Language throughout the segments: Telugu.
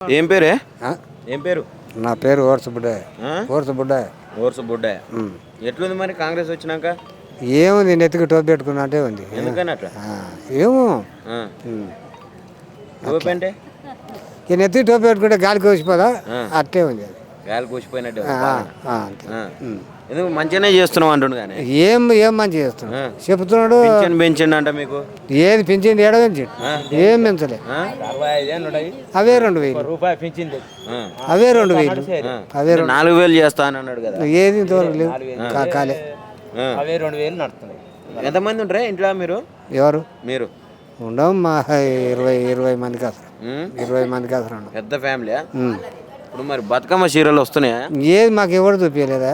ఏం పేరే? ఆ? ఏం పేరు? నా పేరు ఓర్సబుడ్డ. ఓర్సబుడ్డ. ఎట్లుంది మరి కాంగ్రెస్ వచ్చినాక? ఏముంది, నెత్తికి టోపీ పెట్టుకున్నా అంటే ఉంది. ఎందుకన్నట్టు ఏమో టోపీ అంటే ఈ నెత్తికి టోపీ పెట్టుకుంటే గాలికి వచ్చిపోదా, అట్టే ఉంది అది. గాలి కూసిపోయినట్టు. అంతే. ఎందుకు మంచిగానే చేస్తున్నావు అంటుండు కానీ ఏం ఏం మంచి చేస్తున్నాడు చెప్తున్నాడు. పెంచండి అంట మీకు ఏది పెంచింది, ఏడ పెంచిండు, ఏం పెంచలే. అవే 2000 రూపాయి పెంచింది, అవే 2000 అవే 4000 చేస్తా అని అన్నాడు కదా. ఏది ఇంతవరకు లేవు, కాలే. అవే 2000 నడుస్తున్నాయి. ఎంతమంది ఉంటారా ఇంట్లో మీరు? ఎవరు మీరు? ఉండవు మా 20 మందికి అసలు 20 మందికి అసలు పెద్ద ఫ్యామిలీ. ఇప్పుడు మరి బతుకమ్మ చీరలు వస్తున్నాయా? ఏది మాకు ఎవరు చూపించలేదా?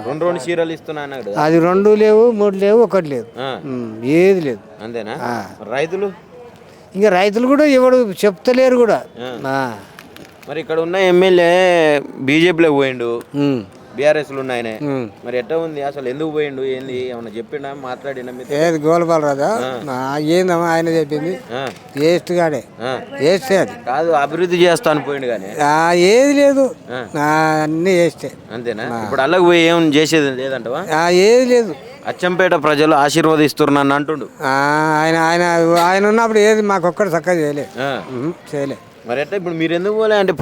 రెండు చీరలు ఇస్తున్నా అన్నాడు. అది 2 లేవు, 3 లేవు, 1 లేదు, ఏది లేదు. అంతేనా? రైతులు ఇంకా రైతులు కూడా ఎవరు చెప్తలేరు కూడా. మరి ఇక్కడ ఉన్న ఎమ్మెల్యే బీజేపీలో పోయిండు, బీఆర్ఎస్లు ఉన్నాయనే. మరి ఎట్లా ఉంది అసలు, ఎందుకు పోయిండు, ఏంది ఏమన్నా చెప్పిండా, మాట్లాడినా? ఏది గోలపాల రాదా ఏందమ్మా ఆయన చెప్పింది, వేస్ట్ గాడే, వేస్టే అది కాదు. అభివృద్ధి చేస్తాను పోయిండు కానీ ఏది లేదు, అన్ని వేస్టే. అంతేనా? ఇప్పుడు అలాగ పోయి ఏం చేసేది లేదంటవా? ఏది లేదు. అచ్చంపేట ప్రజలు ఆశీర్వదిస్తున్నారు నన్ను అంటుండు. ఆయన ఆయన ఆయన ఉన్నప్పుడు ఏది మాకొక్కడు చక్కగా చేయలే. మరి ఎట్లా ఇప్పుడు మీరు ఎందుకు పోలే అంటే,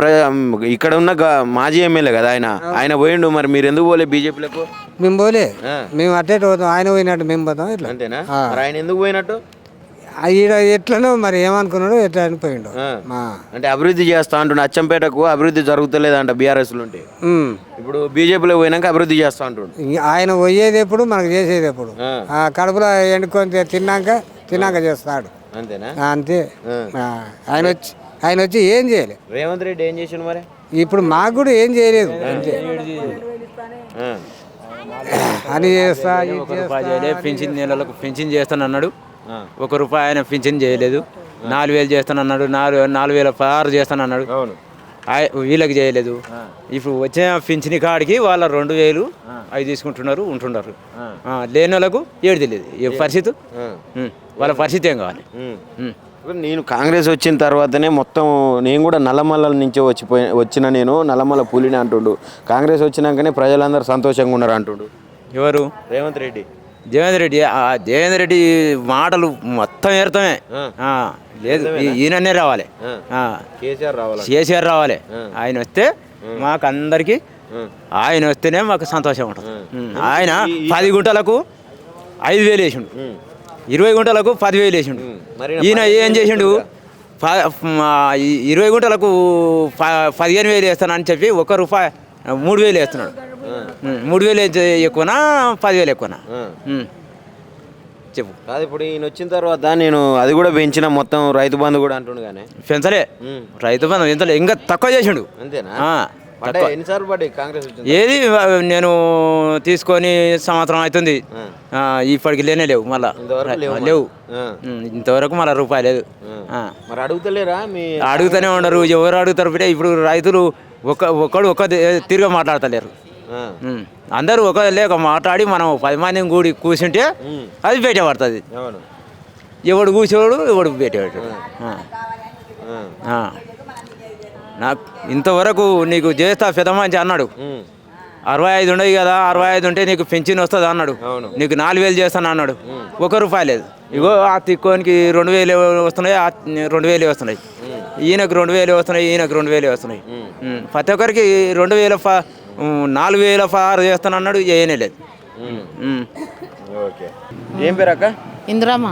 ఇక్కడ ఉన్న మాజీ ఎమ్మెల్యే కదా ఆయన, ఆయన పోయిండు. మరి మీరు ఎందుకు పోలే బీజేపీలకు? మేము పోలే, మేము అట్టే పోతాం, ఆయన పోయినట్టు మేము పోతాం. ఇట్లా అంతేనా? మరి ఆయన ఎందుకు పోయినట్టు? ఈడ ఎట్లనో మరి ఏమనుకున్నాడు, ఎట్లా అనిపోయిండు. అంటే అభివృద్ధి చేస్తా అంటుండే, అచ్చంపేటకు అభివృద్ధి జరుగుతలేదంట బీఆర్ఎస్లు ఉంటే. ఇప్పుడు బీజేపీలో పోయినాక అభివృద్ధి చేస్తా అంటుండు. ఆయన పోయేది ఎప్పుడు, మనకు చేసేది ఎప్పుడు. కడుపులో ఎండుకొని తిన్నాక చేస్తాడు. అంతేనా? అంతే. ఆయన వచ్చి ఏం చేయలేదు. రేవంత్ రెడ్డి ఏం చేసిండు మరి? ఇప్పుడు మాకు కూడా ఏం చేయలేదు. అంతే అని చేస్తా, పింఛన్ నెలలకు పింఛన్ చేస్తానన్నాడు, 1 రూపాయి ఆయన పింఛన్ చేయలేదు. 4000 చేస్తానన్నాడు, 4016 చేస్తానన్నాడు, వీళ్ళకి చేయలేదు. ఇప్పుడు వచ్చే పింఛని కాడికి వాళ్ళ 2000 అవి తీసుకుంటున్నారు, ఉంటున్నారు. లేని వాళ్ళకు ఏడు తెలియదు ఏ పరిస్థితి, వాళ్ళ పరిస్థితి ఏం కావాలి. నేను కాంగ్రెస్ వచ్చిన తర్వాతనే మొత్తం, నేను కూడా నల్లమల్ల నుంచి వచ్చిన నేను నల్లమల్ల పులిని అంటుండు. కాంగ్రెస్ వచ్చినాకనే ప్రజలందరూ సంతోషంగా ఉన్నారు అంటుండు. ఎవరు? రేవంత్ రెడ్డి. దేవేంద్ర రెడ్డి మాటలు మొత్తం ఏరుతామే. లేదు, ఈయననే రావాలి, కేసీఆర్ రావాలి. ఆయన వస్తే మాకు అందరికి, ఆయన వస్తేనే మాకు సంతోషం ఉంటుంది. ఆయన 10 గుంటలకు 5000 వేసిండు, 20 గుంటలకు 10,000 వేసిండు. ఈయన ఏం చేసిండు, 20 గుంటలకు 15,000 వేస్తానని చెప్పి 1 రూపాయి 3,000 వేస్తున్నాడు. 3,000 ఎక్కువనా 10,000 ఎక్కువనా చెప్పు. కాదు, ఇప్పుడు ఈయన వచ్చిన తర్వాత నేను అది కూడా పెంచిన, మొత్తం రైతు బంధు కూడా అంటుండు కానీ పెంచలే. రైతు బంధు పెంచలే, ఇంకా తక్కువ చేసిండు. అంతేనా? ఎన్నిసార్లు పడ్డాయి కాంగ్రెస్? ఏది నేను తీసుకొని సంవత్సరం అవుతుంది, ఇప్పటికి లేవు, మళ్ళా లేవు ఇంతవరకు, మళ్ళీ రూపాయి లేదు. మరి అడుగుతలేరా? అడుగుతూనే ఉండరు, ఎవరు అడుగుతారు బిడ్డ. ఇప్పుడు రైతులు ఒక్క తిరిగి మాట్లాడతలేరు. అందరూ లేక మాట్లాడి మనం 10 మందిని కూడి కూర్చుంటే అది బయట పడుతుంది. ఎవడు కూర్చోడు, ఎవడు బయట పెట్టాడు. నాకు ఇంతవరకు నీకు చేస్తా పెద్దమంచి అన్నాడు, 65 ఉండవు కదా, 65 ఉంటే నీకు పెన్షన్ వస్తుంది అన్నాడు. నీకు 4000 చేస్తాను అన్నాడు, 1 రూపాయి లేదు. ఇగో ఆ తిక్కోనికి 2000 వస్తున్నాయి, 2000 వస్తున్నాయి. ఈయనకు 2000 వస్తున్నాయి, ఈయనకు 2000 వస్తున్నాయి. ప్రతి ఒక్కరికి 2000 4006 చేస్తాను అన్నాడు, చేయనే లేదు. ఏం పేరు అక్క? ఇందిరమ్మ.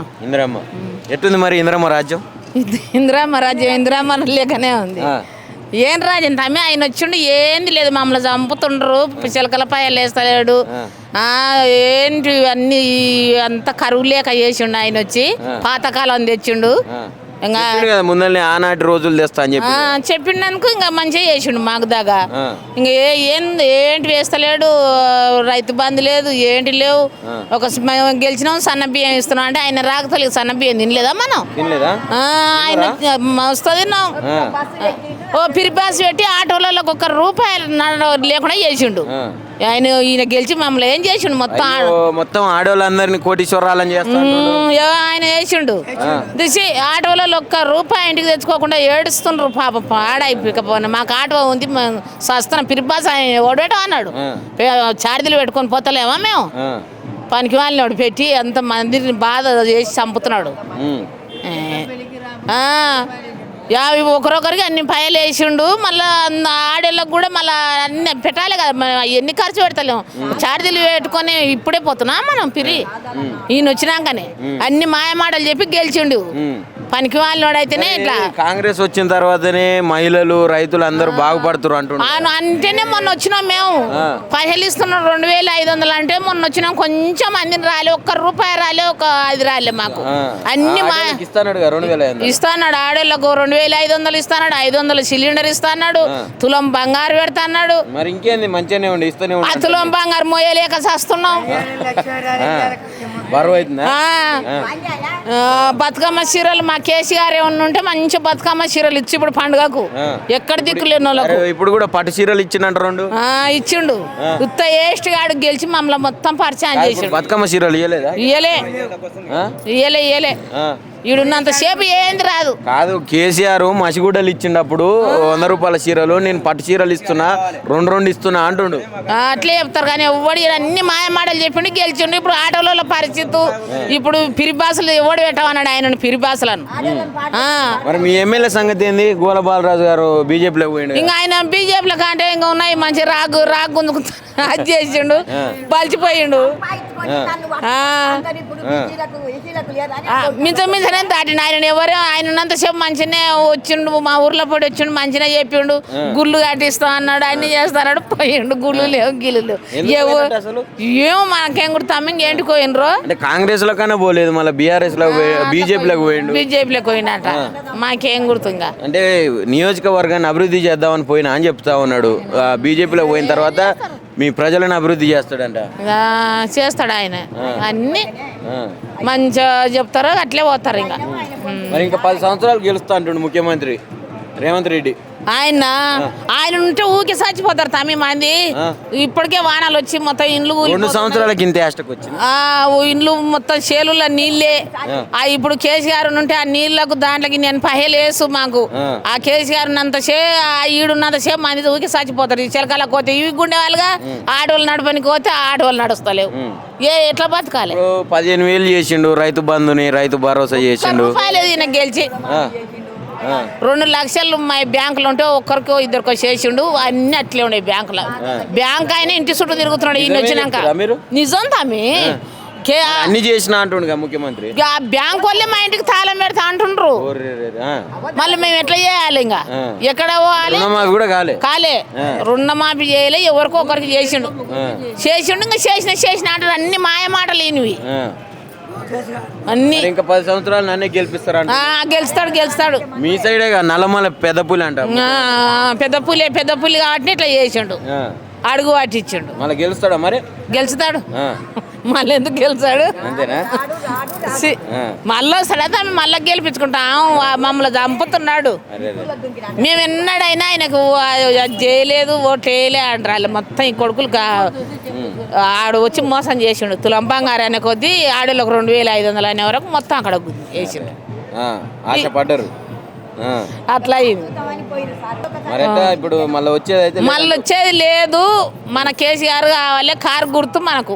ఎట్టుంది మరి ఇందిరమ్మ రాజ్యం? ఇందిరమ్మ లేకనే ఉంది. ఏం రాజన్ తమ్మి, ఆయన వచ్చిండు ఏంది లేదు, మమ్మల్ని చంపుతుండ్రు, చిలకల పాయలు వేస్తలేడు, ఏంటి అన్ని అంత కరువు లేక చేసిండు. ఆయన వచ్చి పాతకాలం తెచ్చిండు, ముందల్ని ఆనాటి రోజులు తెస్తా అని చెప్పిండనుకు ఇంకా మంచిగా చేసిండు మాకు దాకా. ఇంకా ఏంటి వేస్తలేడు, రైతు బంధు లేదు, ఏంటి లేవు. ఒక గెలిచినాం సన్న బియ్యం ఇస్తున్నాం అంటే ఆయన రాకతలేదు, సన్న బియ్యం తినలేదా మనం? ఆయన మస్తు తిన్నాం. ఓ పిరిపాస్ పెట్టి ఆటోలలో ఒక్క రూపాయలు లేకుండా చేసిండు. ఈయన గెలిచి మమ్మల్ని ఏం చేసిండు మొత్తం ఆడవాళ్ళందరినీ కోటీశ్వరాలని చేస్తాడు ఆయన చేసిండు. దిసి ఆటోలలో ఒక్క రూపాయి ఇంటికి తెచ్చుకోకుండా ఏడుస్తుండ్రు పాప పాడైపోయికపోయినా. మాకు ఆటో ఉంది సస్తాం పిరిపాస్ ఆయన ఓడబెట్టం అన్నాడు. చార్జీలు పెట్టుకొని పోతలేమా మేము? పనికి వాళ్ళని పెట్టి అంత మందిని బాధ చేసి చంపుతున్నాడు. ఒకరొకరికి అన్ని పైలు వేసిండు. మళ్ళీ ఆడేళ్ళకి కూడా మళ్ళీ అన్ని పెట్టాలి కదా, ఎన్ని ఖర్చు పెడతలేము. చార్జీలు పెట్టుకొని ఇప్పుడే పోతున్నా మనం ఈయన వచ్చినాకనే అన్ని మాయమాటలు చెప్పి గెలిచిండు. పనికి వాళ్ళోడు అయితేనే ఇట్లా. కాంగ్రెస్ వచ్చిన తర్వాతనే మహిళలు రైతులు అందరూ బాగుపడుతున్నారు అంటున్నారు. అంటేనే మొన్న వచ్చినాం మేము. పైసలు ఇస్తున్నాం 2500 అంటే మొన్న వచ్చినాం. కొంచెం మందిని రాలే, ఒక్క రూపాయి రాలే, ఒక 5 రాలే మాకు. అన్ని ఇస్తాడు ఆడోళ్ళకు 2500 ఇస్తాడు, 500 సిలిండర్ ఇస్తాడు, తులం బంగారు పెడతాడు. మరి ఇంకేంది మంచిగానే ఉండి ఇస్తూనే ఆ తులం బంగారు మోయలేక చేస్తున్నాం. బతుకమ్మ చీరలు మా కేసీఆర్ ఏమన్నా ఉంటే మంచి బతుకమ్మ చీరలు ఇచ్చి ఇప్పుడు పండుగకు ఎక్కడ దిక్కులేని వాళ్ళకు ఇప్పుడు కూడా పట్టు చీరలు ఇచ్చిండు. ఇచ్చిండు. ఉత్త ఏస్ట్ గాడు గెలిచి మమ్మల్ని మొత్తం పరిచయం చేసిండు. బతుకమ్మ చీరలు ఇయ్యలే ఈడున్నంత సేపు ఏంది రాదు. కాదు, కేసీఆర్ మసిగుడ్డలు ఇచ్చిండప్పుడు 100 రూపాయల చీరలు నేను పట్టు చీరలు ఇస్తున్నా 2 ఇస్తున్నా అంటుండు. అట్లే చెప్తారు కానీ ఎవడు అన్ని మాయమాటలు చెప్పిండు గెలిచిండు. ఇప్పుడు ఆటోల పరిస్థితి ఇప్పుడు పిరిబాసులు ఎవడు పెట్టమన్నాడు ఆయన పిరిబాసులను. మరి మీ ఎమ్మెల్యే సంగతి ఏంది? గోల బాలరాజు గారు బీజేపీలో పోయిండు. ఇంకా ఆయన బీజేపీలో కంటే ఇంకా ఉన్నాయి మంచి రాగు గుంజుకు అది చేసిండు, పలిచిపోయిండు. మించనే దాటిండు ఆయన. ఎవరు ఆయన ఉన్నంతసేపు మంచిగానే వచ్చిండు, మా ఊర్లో పడి వచ్చిండు, మంచిగా చెప్పిండు. గుళ్ళు కట్టిస్తా అన్నాడు, అన్ని చేస్తాడు. పోయిండు. గుళ్ళు లేవు గిల్లు లేవు. ఏమో మనకేం గుర్తాం. ఇంకేంటి పోయినరు అంటే కాంగ్రెస్ లో కన్నా పోలేదు, మళ్ళీ బీఆర్ఎస్ లో బీజేపీలోకి పోయినట. మాకేం గుర్తుంగా అంటే నియోజకవర్గాన్ని అభివృద్ధి చేద్దామని పోయినా అని చెప్తా ఉన్నాడు. బీజేపీలో పోయిన తర్వాత మీ ప్రజలను అభివృద్ధి చేస్తాడంట. చేస్తాడు ఆయన. అన్ని మంచిగా చెప్తారు, అట్లే పోతారు. ఇంకా మరి ఇంకా 10 సంవత్సరాలు గెలుస్తా అంటుండు ముఖ్యమంత్రి రేవంత్ రెడ్డి. ఆయన ఉంటే ఊకే చచ్చిపోతారు తమ్మి మంది. ఇప్పటికే వానాలు వచ్చి మొత్తం ఇండ్లు 2 సంవత్సరాలకి ఇంత వచ్చింది. ఇండ్లు మొత్తం చేలుల నీళ్ళే. ఇప్పుడు కేసీఆర్ ఉంటే ఆ నీళ్లకు దాంట్లోకి నేను పహేలేసు మాకు. ఆ కేసీఆర్ ఈడున్నంత సేపు మంది ఊకే చచ్చిపోతారు. ఈ చిలకలకు పోతే ఇవి గుండె వాళ్ళుగా ఆడవాళ్ళు నడపనికి పోతే ఆడవాళ్ళు నడుస్తలేవు. ఎట్లా బతకాలి? 15,000 చేసిండు రైతు బంధుని, రైతు భరోసా చేసిండు. ఈయన గెలిచి 2 లక్షలు మా బ్యాంకులు ఉంటే ఒక్కరికో ఇద్దరికో చేసిండు. అన్ని అట్లే ఉన్నాయి బ్యాంకులో. బ్యాంక్ ఆయన ఇంటి చుట్టూ తిరుగుతున్నాడు ఈయన వచ్చినాక. నిజం తమ్మి అన్ని చేసిన అంటుండగా ముఖ్యమంత్రి. బ్యాంక్ వాళ్ళే మా ఇంటికి తాళం పెడతా అంటుండ్రు. మళ్ళీ మేము ఎట్లా చేయాలి? ఇంకా ఎక్కడ పోవాలి? కాలే రుణమాఫీ చేయలే, ఎవరికో ఒకరికి చేసిండు. ఇంకా చేసిన అంటారు. అన్ని మాయ మాటలు ఈయనవి అన్ని. ఇంకా 10 సంవత్సరాలు నన్నే గెలిపిస్తారా? గెలుస్తాడు. మీ సైడే నల్లమల పెద్దపులి అంట. పెద్ద పులి కాబట్టి ఇట్లా చేసిండు, అడుగు పట్టించిండు. మళ్ళీ గెలుస్తాడా? మరి గెలుస్తాడు. మళ్ళీ ఎందుకు గెలిచాడు? మళ్ళీ వస్తాడా? మళ్ళీ గెలిపించుకుంటాం. మమ్మల్ని చంపుతున్నాడు. మేము ఎన్నడైనా ఆయనకు చేయలేదు, ఓటు వేయలే అంటారు. మొత్తం ఈ కొడుకులు ఆడు వచ్చి మోసం చేసిండు. తులం బంగారు అనే కొద్దీ ఆడోళ్ళకు 2500 అనే వరకు మొత్తం అక్కడ వేసిండు. ఆశపడ్డారు. అట్లా అయింది. ఇప్పుడు మళ్ళీ వచ్చేది లేదు. మన కేసీఆర్ కావాలి, కారు గుర్తు మనకు.